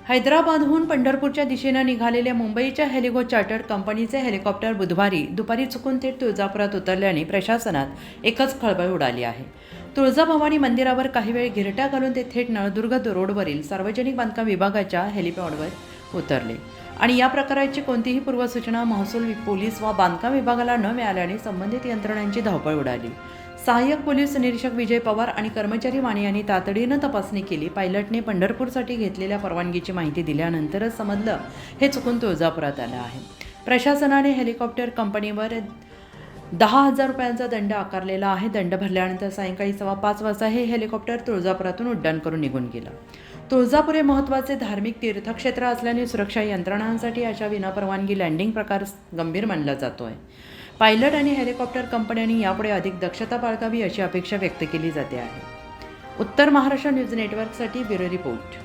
हैदराबादहून पंढरपूरच्या दिशेनं निघालेल्या मुंबईच्या हेलिगो चार्टर्ड कंपनीचे हेलिकॉप्टर बुधवारी दुपारी चुकून थेट तुळजापुरात उतरल्याने प्रशासनात एकच खळबळ उडाली आहे. तुळजाभवानी मंदिरावर काही वेळ घिरट्या घालून ते थेट नळदुर्ग रोडवरील सार्वजनिक बांधकाम विभागाच्या हेलिपॅडवर उतरले आणि या प्रकाराची कोणतीही पूर्वसूचना महसूल, पोलीस वा बांधकाम विभागाला न मिळाल्याने संबंधित यंत्रणांची धावपळ उडाली. सहाय्यक पोलीस निरीक्षक विजय पवार आणि कर्मचारी माने यांनी तातडीनं तपासणी केली. पायलटने पंढरपूरसाठी घेतलेल्या परवानगीची माहिती दिल्यानंतरच समजलं हे चुकून तुळजापुरात आलं आहे. प्रशासनाने हेलिकॉप्टर कंपनीवर 10,000 रुपयांचा दंड आकारलेला आहे. दंड भरल्यानंतर सायंकाळी 5:15 वाजता हे हेलिकॉप्टर तुळजापुरातून उड्डाण करून निघून गेलं. तुळजापूर हे महत्त्वाचे धार्मिक तीर्थक्षेत्र असल्याने सुरक्षा यंत्रणांसाठी अशा विनापरवानगी लँडिंग प्रकार गंभीर मानला जातोय. पायलट आणि हेलिकॉप्टर कंपन्यांनी यापुढे अधिक दक्षता बाळगावी अशी अपेक्षा व्यक्त केली जाते आहे. उत्तर महाराष्ट्र न्यूज नेटवर्कसाठी ब्युरो रिपोर्ट.